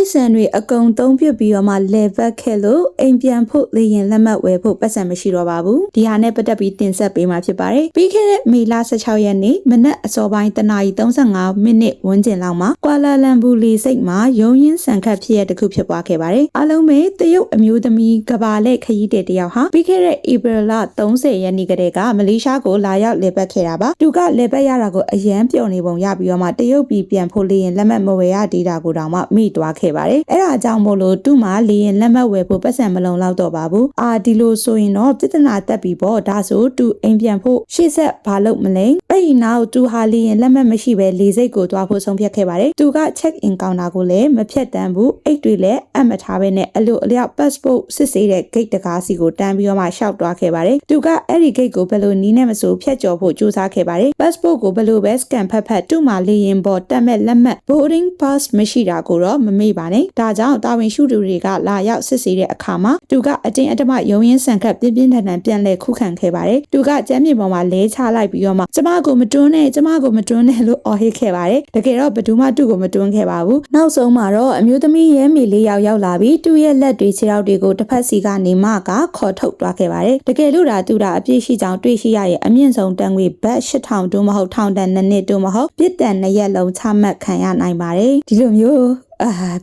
ပိုက်ဆံတွေအကုန်သုံးပြပြီးတော့မှလေပတ်ခဲ့လို့အိမ်ပြန်ဖို့လေရင်လက်မှတ်ဝယ်ဖို့ပတ်စံမရှိတော့ပါဘူးဒီဟာနဲ့ပတ်သက်ပြီးတင်ဆက်ပေးမှာဖြစ်ပါတယ်ပြီးခဲ့တဲ့မေလ16ရက်နေ့မနက်အစောပိုင်းတနာရီ35မိနစ်ဝန်းကျင်လောက်မှာကွာလာလမ်ပူလီစိတ်မှာရုံရင်းဆန်ခတ်ဖြစ်ရတစ်ခုဖြစ်ပွားခဲ့ပါတယ်အားလုံးပဲတရုတ်အမျိုးသမီးကဘာလက်ခရီးတဲ့တယောက်ဟာပြီးခဲ့တဲ့ဧပြီလ30ရက်နေ့ကတည်းကမလေးရှားကိုလာရောက်လေပတ်ခဲ့တာပါသူကလေပတ်ရတာကိုအရန်ပျော်နေပုံရပြီးတော့မှတရုတ်ပြည်ပြန်ဖို့လေရင်လက်မှတ်မဝယ်ရသေးတာကိုတောင်မှမိသွားခဲ့ပါတယ်အဲ့ဒါကြောင့်မို့လို့သူ့မှာလေရင်လက်မှတ်ဝယ်ဖို့ပတ်စံမလုံလောက်တော့ပါဘူးဒီလိုဆိုရင်တော့ပြဿနာတက်ပြီပေါ့ဒါဆိုသူအိမ်ပြန်ဖို့ရှေ့ဆက်ဘာလုပ်မလဲအဲ့ဒီနောက်သူဟာလေရင်လက်မှတ်မရှိပဲလေစိတ်ကိုသွားဖို့ဆုံးဖြတ်ခဲ့ပါတယ်သူက check in counter ကိုလည်းမဖြတ်တန်းဘူးအိတ်တွေလည်းအပ်မထားပဲနဲ့အလိုအလျောက် passport စစ်ဆေးတဲ့ gate တကားစီကိုတန်းပြီးတော့မှရှောက်သွားခဲ့ပါတယ်သူကအဲ့ဒီ gate ကိုဘယ်လိုနီးနဲ့မဆိုဖြတ်ကျော်ဖို့ကြိုးစားခဲ့ပါတယ် passport ကိုဘယ်လိုပဲ scan ဖတ်သူ့မှာလေရင်ပေါ်တက်မဲ့လက်မှတ် boarding pass မရှိတာကိုတော့မမေ့ပါနဲ့ဒါကြောင့်တာဝန်ရှိသူတွေကလာရောက်စစ်ဆေးတဲ့အခါမှာသူကအတင်းအဓမ္မရုံရင်းဆန်ခတ်ပြင်းပြင်းထန်ထန်ပြန်လဲခုခံခဲ့ပါတယ်သူကကျမ်းမြေပေါ်မှာလဲချလိုက်ပြီးတော့မှကျမကိုမတွန်းနဲ့ကျမကိုမတွန်းနဲ့လို့အော်ဟစ်ခဲ့ပါတယ်တကယ်တော့ဘယ်သူမှသူ့ကိုမတွန်းခဲ့ပါဘူးနောက်ဆုံးမှာတော့အမျိုးသမီးရဲမေလေးရောက်လာပြီးသူ့ရဲ့လက်တွေခြေထောက်တွေကိုတစ်ဖက်စီကနေမှကခေါ်ထုတ်သွားခဲ့ပါတယ်တကယ်လို့သူအပြည့်ရှိကြောင်တွေ့ရှိရရဲ့အမြင့်ဆုံးတန်ငွေဘတ်8000တို့မဟုတ်ထောင်တန်2နှစ်တို့မဟုတ်ပြစ်ဒဏ်2ရက်လုံးချမှတ်ခံရနိုင်ပါတယ်ဒီလိုမျိုး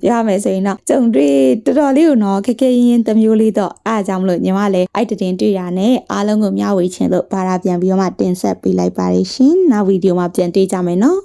ပြောရမယ်ဆိုရင်တော့ကြုံတွေ့တော်တော်လေးကိုတော့ခက်ခဲရင်တစ်မျိုးလေးတော့အားကြောင့်မလို့ညီမလည်းအဲ့တတင်တွေ့ရနဲ့အားလုံးကိုမျှဝေခြင်းလို့ဘာသာပြန်ပြီးတော့မှတင်ဆက်ပေးလိုက်ပါရရှင်နောက်ဗီဒီယိုမှာပြန်တွေ့ကြမယ်နော်